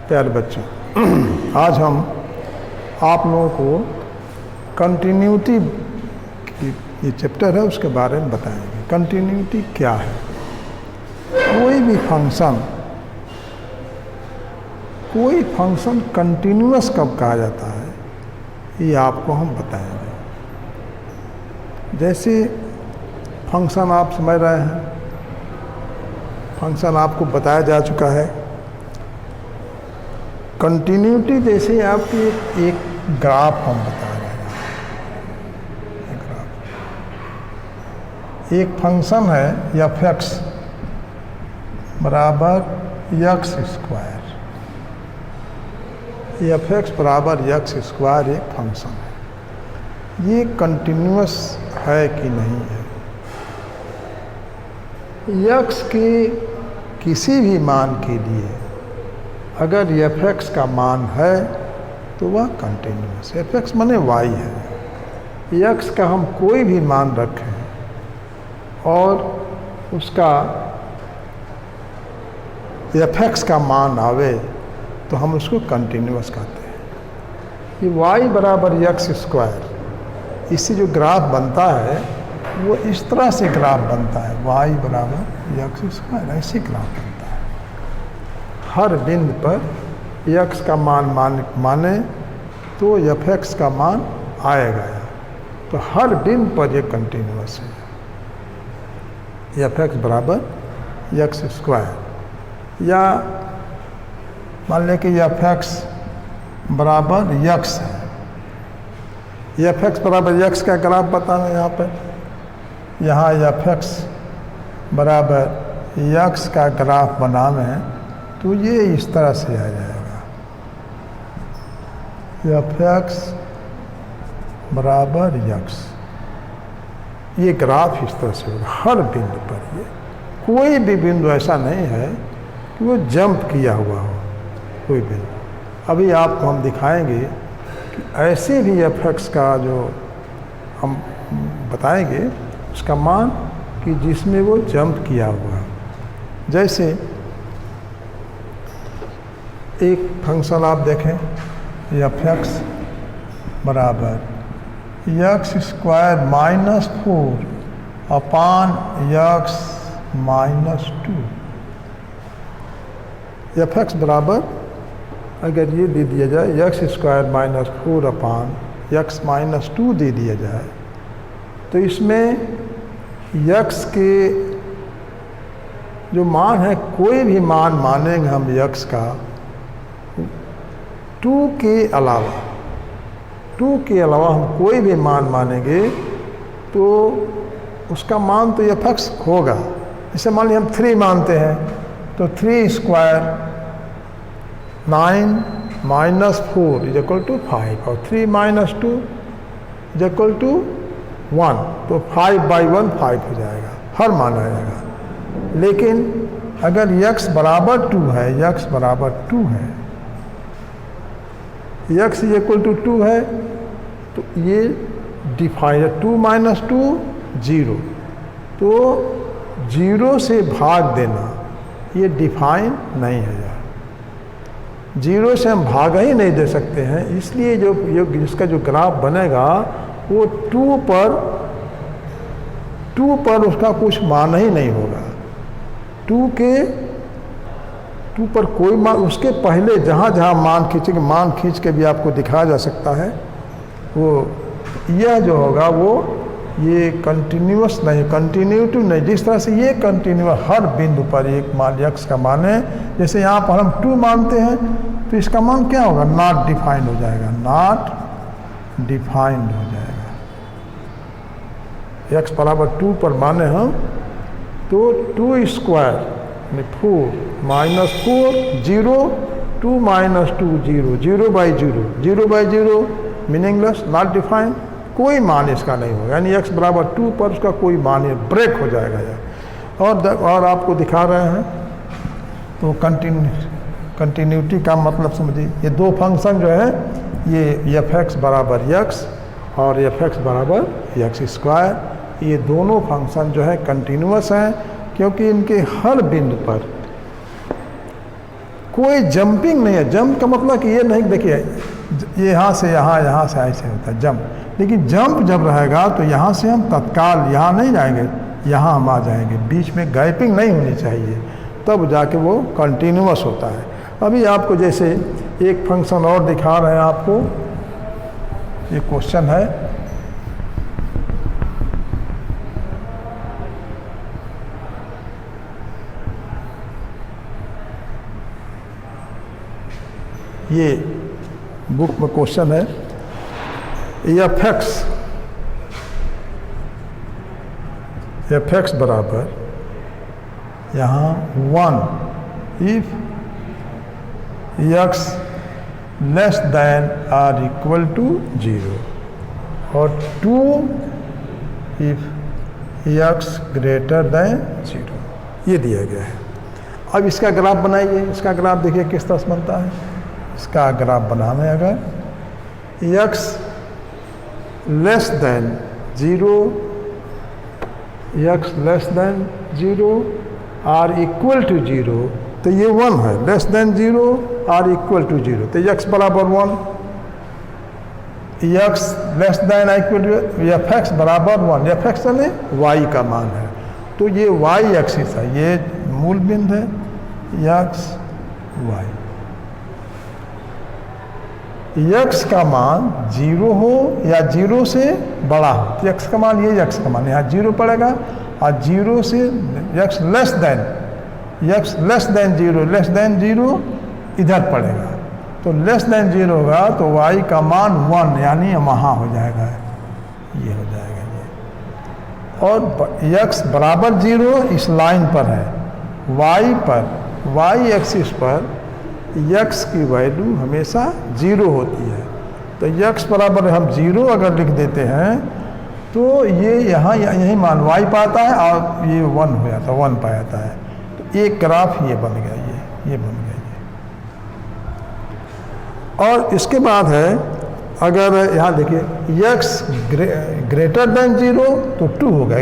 प्यारे बच्चों, आज हम आप लोगों को कंटिन्यूटी की ये चैप्टर है उसके बारे में बताएंगे। कंटिन्यूटी क्या है? कोई फंक्शन कंटिन्यूअस कब कहा जाता है ये आपको हम बताएंगे। जैसे फंक्शन आप समझ रहे हैं, फंक्शन आपको बताया जा चुका है। कंटिन्यूटी जैसे आपकी एक ग्राफ हम बता रहे हैं। एक फंक्शन है f(x) बराबर x स्क्वायर। f(x) बराबर x स्क्वायर एक फंक्शन है। ये कंटिन्यूअस है कि नहीं है? x के किसी भी मान के लिए अगर f(x) का मान है तो वह कंटिन्यूअस है। f(x) माने y है। x का हम कोई भी मान रखें और उसका f(x) का मान आवे तो हम उसको कंटिन्यूअस कहते हैं। ये y बराबर x स्क्वायर, इससे जो ग्राफ बनता है वो इस तरह से ग्राफ बनता है। y बराबर x स्क्वायर ऐसे ग्राफ बनता है। हर बिंदु पर x का मान माने तो f(x) का मान आएगा। तो हर बिंदु पर ये कंटिन्यूअस है। f(x) बराबर x स्क्वायर, या मान लें कि f(x) बराबर x है। f(x) बराबर x का ग्राफ बताना यहाँ पर, यहाँ f(x) बराबर x का ग्राफ बनाना है तो ये इस तरह से आ जाएगा। f(x) बराबर x, ये ग्राफ इस तरह से होगा हर बिंदु पर। ये कोई भी बिंदु ऐसा नहीं है कि वो जंप किया हुआ हो, कोई बिंदु। अभी आपको हम दिखाएंगे कि ऐसे भी f(x) का जो हम बताएंगे उसका मान कि जिसमें वो जंप किया हुआ है। जैसे एक फंक्शन आप देखें, f(x) बराबर x स्क्वायर माइनस 4 अपान x माइनस 2। f(x) बराबर अगर ये दे दिया जाए x स्क्वायर माइनस 4 अपान x माइनस 2 दे दिया जाए तो इसमें x के जो मान है, कोई भी मान मानेंगे हम x का 2 के अलावा हम कोई भी मान मानेंगे तो उसका मान तो f(x) होगा। जैसे मान लीजिए हम 3 मानते हैं तो 3 square 9 minus 4 is equal to 5 और 3 माइनस 2 इज इक्वल टू 1, तो 5/1 5 हो जाएगा, हर मान आ जाएगा। लेकिन अगर x बराबर 2 है, x बराबर 2 है, x इज इक्वल टू 2 है तो ये डिफाइन 2 माइनस 2 0, तो 0 से भाग देना ये डिफाइन नहीं है यार। 0 से हम भाग ही नहीं दे सकते हैं, इसलिए जो इसका जो ग्राफ बनेगा वो 2 पर उसका कुछ मान ही नहीं होगा। 2 पर कोई मान, उसके पहले जहाँ मान खींचेंगे, मान खींच के भी आपको दिखाया जा सकता है। वो यह जो होगा वो ये कंटिन्यूअस नहीं, कंटिन्यूटी नहीं। जिस तरह से ये कंटिन्यूअस हर बिंदु पर एक मान x का मान है, जैसे यहाँ पर हम 2 मानते हैं तो इसका मान क्या होगा? नॉट डिफाइंड हो जाएगा, नॉट डिफाइंड हो जाएगा। x बराबर 2 पर माने हम तो 2 square 4 minus 4 0, 2 minus 2 0, 0/0 meaningless, not defined, कोई मान इसका नहीं होगा। यानी x बराबर 2 पर उसका कोई मान ब्रेक हो जाएगा यार। और आपको दिखा रहे हैं तो कंटिन्यूटी का मतलब समझिए, ये 2 फंक्शन जो है ये f(x) बराबर x और f(x) बराबर x स्क्वायर, ये दोनों फंक्शन जो है कंटिन्यूअस हैं क्योंकि इनके हर बिंदु पर कोई जंपिंग नहीं है। जंप का मतलब कि ये नहीं, देखिए ये यहाँ से यहाँ से ऐसे होता है जंप, लेकिन जंप जब रहेगा तो यहाँ से हम तत्काल यहाँ नहीं जाएंगे, यहाँ हम आ जाएंगे। बीच में गैपिंग नहीं होनी चाहिए, तब जाके वो कंटिन्यूअस होता है। अभी आपको जैसे एक फंक्शन और दिखा रहे हैं आपको, ये क्वेश्चन है, ये बुक में क्वेश्चन है, एफ एक्स बराबर यहाँ 1 if x less than or equal to 0 और 2 इफ एक्स ग्रेटर देन 0, ये दिया गया है। अब इसका ग्राफ बनाइए। इसका ग्राफ देखिए किस तरह से बनता है। इसका ग्राफ बनाने अगर x less than 0, x less than 0 or equal to 0, तो ये 1 है। Less than 0 or equal to 0, तो एक्स बराबर 1, x less than equal to f x बराबर 1, एफ एक्स यानी वाई का मान है, तो ये वाई एक्सिस है, ये मूल बिंदु है एक्स वाई। एक्स का मान 0 हो या 0 से बड़ा हो, तो एक्स का मान, ये एक्स का मान यहाँ 0 पड़ेगा, और 0 से x less than 0, less than 0 इधर पड़ेगा, तो लेस देन 0 होगा तो y का मान 1 यानी वहाँ हो जाएगा, ये हो जाएगा ये। और x बराबर 0 इस लाइन पर है, y पर, y एक्सिस पर x की वैल्यू हमेशा 0 होती है, तो x बराबर हम 0 अगर लिख देते हैं तो ये यहाँ यही मान y पाता है और ये 1 हो जाता है, 1 पा जाता है, तो एक ग्राफ ये बन गया, ये बन गया ये। और इसके बाद है, अगर यहाँ देखिए x ग्रेटर देन 0 तो 2 हो गया,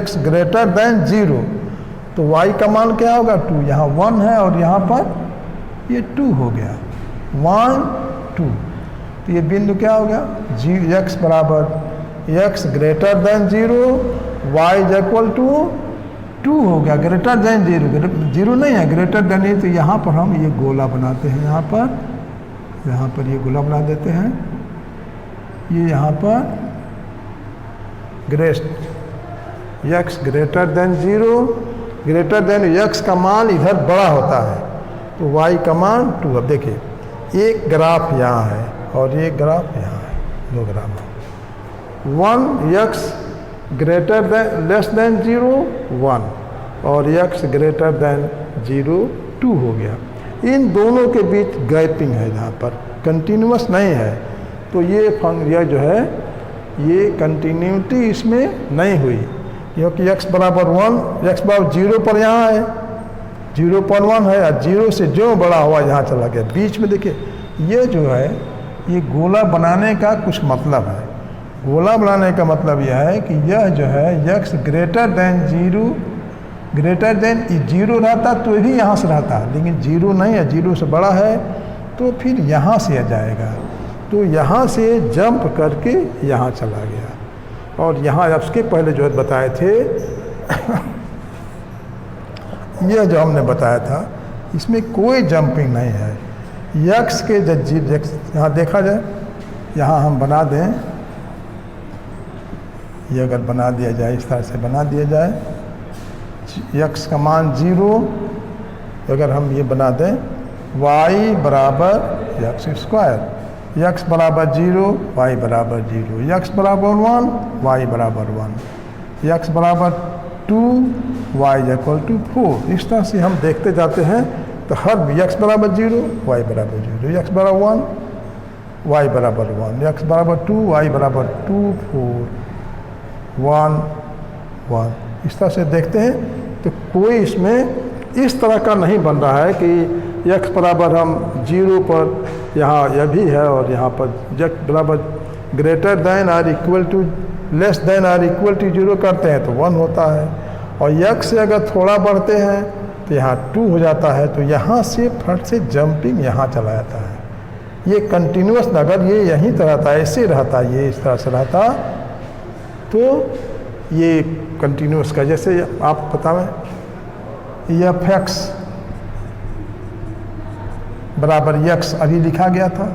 x ग्रेटर देन 0 तो y का मान क्या होगा 2, यहाँ 1 है और यहाँ पर ये 2 हो गया, 1 2, तो ये बिंदु क्या हो गया, x बराबर x greater than 0 y is equal to 2 हो गया, ग्रेटर देन 0 नहीं है, ग्रेटर देन है, तो यहाँ पर हम ये गोला बनाते हैं, यहाँ पर ये गोला बना देते हैं, ये यहाँ पर x greater than 0, greater than x का मान इधर बड़ा होता है तो y का मान 2। अब देखिए एक ग्राफ यहाँ है और एक ग्राफ यहाँ है, दो ग्राफ है, 1 x greater than less than 0 1 और x ग्रेटर देन 0 2 हो गया। इन दोनों के बीच गैपिंग है, जहाँ पर कंटिन्यूअस नहीं है, तो ये जो है ये कंटिन्यूटी इसमें नहीं हुई, क्योंकि x बराबर 1, x बराबर 0 पर यहाँ है, 0.1 है, और 0 से जो बड़ा हुआ यहाँ चला गया। बीच में देखिए ये जो है ये गोला बनाने का कुछ मतलब है। गोला बनाने का मतलब यह है कि यह जो है x greater than 0, greater than 0 रहता तो भी यहाँ से रहता, लेकिन 0 नहीं है, 0 से बड़ा है, तो फिर यहाँ से आ जाएगा, तो यहाँ से जंप करके यहाँ चला गया। और यहाँ उसके पहले जो बताए थे यह जो हमने बताया था इसमें कोई जंपिंग नहीं है। x के यहाँ देखा जाए, यहाँ हम बना दें, ये अगर बना दिया जाए, इस तरह से बना दिया जाए, x का मान 0, अगर हम ये बना दें y बराबर x स्क्वायर, x बराबर 0 y बराबर 0, x बराबर 1 y बराबर 1, x बराबर 2 y इक्वल टू 4। इस तरह से हम देखते जाते हैं, तो हर x बराबर 0 y बराबर 0, x बराबर 1 y बराबर 1, x बराबर 2 y बराबर 2 4 1 1, इस तरह से देखते हैं। तो कोई इसमें इस तरह का नहीं बन रहा है कि x बराबर हम 0 पर यहाँ यह भी है और यहाँ पर x बराबर greater than or equal to less than or equal to 0 करते हैं तो 1 होता है, और x से अगर थोड़ा बढ़ते हैं तो यहाँ 2 हो जाता है, तो यहाँ से फट से जंपिंग यहाँ चला जाता है। ये कंटिन्यूस, अगर ये यहीं तरह रहता, ऐसे रहता, ये इस तरह से रहता, तो ये कंटिन्यूस का, जैसे आप बताएं एफ एक्स बराबर यक्स अभी लिखा गया था,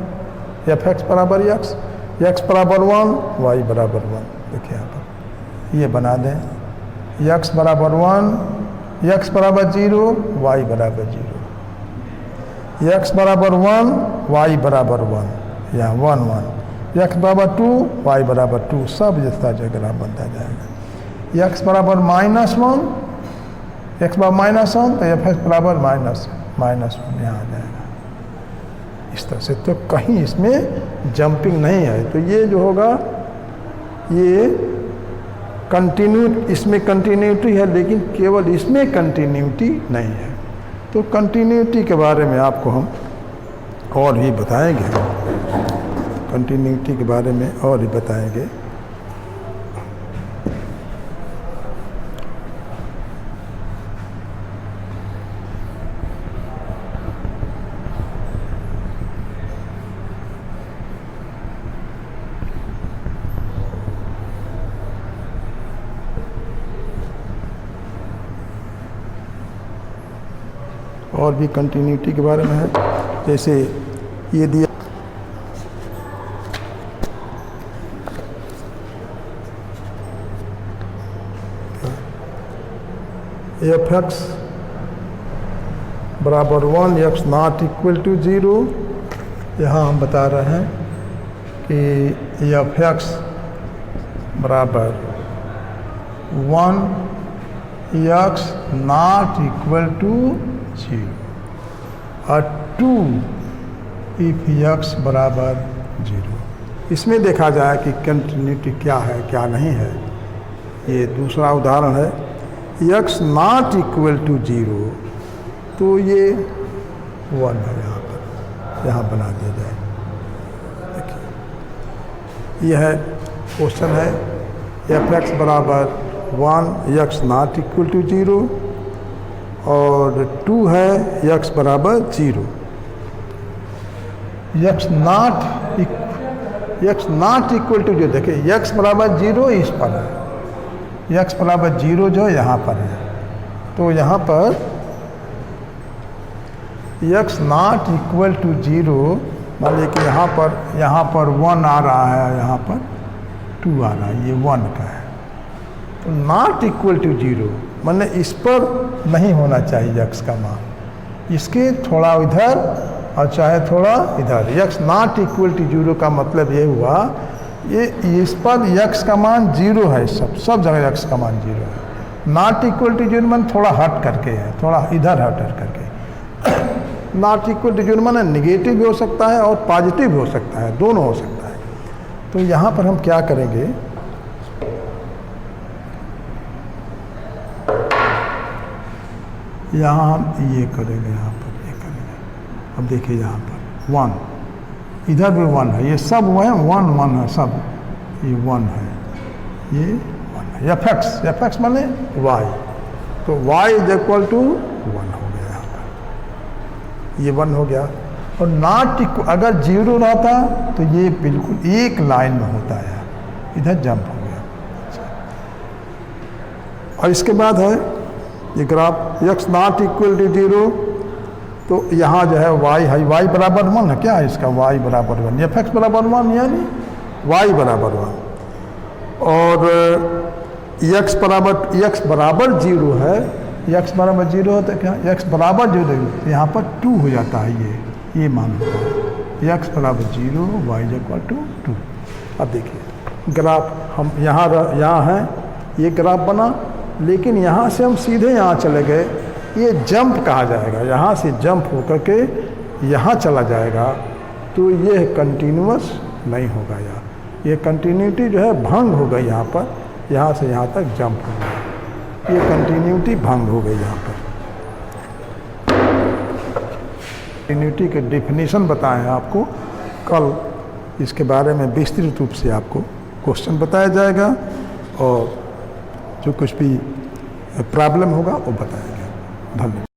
एफ एक्स बराबर यक्स, यक्स बराबर 1, वाई बराबर 1। देखिए यहाँ पर ये बना दें, यक्स बराबर 1, यक्स बराबर 0, वाई बराबर 0, यक्स बराबर 1, वाई बराबर 1, यहाँ 1 1, यक्स बराबर 2, वाई बराबर 2, सब जैसा जगह बनता जाएगा। यक्स बराबर -1, एक्स बराबर -1, तो एफ एक्स बराबर -1 यहाँ आ जाएगा इस तरह से। तो कहीं इसमें जंपिंग नहीं है, तो ये जो होगा ये इसमें कंटिन्यूटी है, लेकिन केवल इसमें कंटिन्यूटी नहीं है। तो कंटिन्यूटी के बारे में आपको हम और भी बताएंगे, कंटिन्यूटी के बारे में और भी बताएंगे। और भी कंटिन्यूटी के बारे में है, जैसे ये दिया एफ एक्स बराबर 1, एक्स नॉट इक्वल टू 0। यहाँ हम बता रहे हैं कि एफ एक्स बराबर 1, एक्स नॉट इक्वल टू 0 और 2 इफ एक्स बराबर 0। इसमें देखा जाए कि कंटिन्यूटी क्या है क्या नहीं है। ये दूसरा उदाहरण है, एक्स नॉट इक्वल टू 0, तो ये 1 है, यहाँ पर यहाँ बना दिया जाए। देखिए यह है क्वेश्चन है, एफ एक्स बराबर 1, एक्स नॉट इक्वल टू 0 और 2 है एक्स बराबर 0। एक्स नॉट इक्वल टू 0, देखिए एक्स बराबर 0 इस पर है, एक्स बराबर 0 जो यहाँ पर है, तो यहाँ पर एक्स नॉट इक्वल टू 0, मान लीजिए कि यहाँ पर 1 आ रहा है, यहाँ पर 2 आ रहा है, ये 1 का है। तो नॉट इक्वल टू 0 माने इस पर नहीं होना चाहिए एक्स का मान, इसके थोड़ा इधर और चाहे थोड़ा इधर। एक्स नॉट इक्वल टू 0 का मतलब ये हुआ, ये इस पर एक्स का मान 0 है, सब जगह एक्स का मान 0 है। नॉट इक्वल टू 0 मान थोड़ा हट करके है, थोड़ा इधर हट करके। नॉट इक्वल टू 0 माने निगेटिव भी हो सकता है और पॉजिटिव भी हो सकता है, दोनों हो सकता है। तो यहाँ पर हम क्या करेंगे, यहाँ हम ये करेंगे, यहाँ पर ये करेंगे। अब देखिए यहाँ पर 1, इधर भी 1 है, ये सब वो है 1 1 है, सब ये 1 है, ये 1 है। एफ एक्स माने y, तो y इज इक्वल टू 1 हो गया, यहाँ पर ये 1 हो गया। और नॉट इक्वल अगर 0 रहता तो ये बिल्कुल एक लाइन में होता है, इधर जंप हो गया। और इसके बाद है ये graph, x not equal to 0, तो यहाँ जो है y है, y बराबर 1 है, क्या है इसका, y बराबर 1, एफ एक्स बराबर 1 यानी y बराबर 1। और x बराबर 0 है, x बराबर 0 है तो क्या, x बराबर 0, यहाँ पर 2 हो जाता है, ये मान होता है, x बराबर 0, y इक्वल टू 2। अब देखिए ग्राफ हम यहाँ है, ये ग्राफ बना, लेकिन यहाँ से हम सीधे यहाँ चले गए, ये जंप कहा जाएगा, यहाँ से जंप होकर के यहाँ चला जाएगा, तो ये कंटिन्यूअस नहीं होगा। ये कंटिन्यूटी जो है भंग हो गई, यहाँ पर यहाँ से यहाँ तक जंप हो गया, ये कंटिन्यूटी भंग हो गई। यहाँ पर कंटिन्यूटी के डेफिनेशन बताएं आपको, कल इसके बारे में विस्तृत रूप से आपको क्वेश्चन बताया जाएगा, और जो कुछ भी प्रॉब्लम होगा वो बताएंगे। धन्यवाद।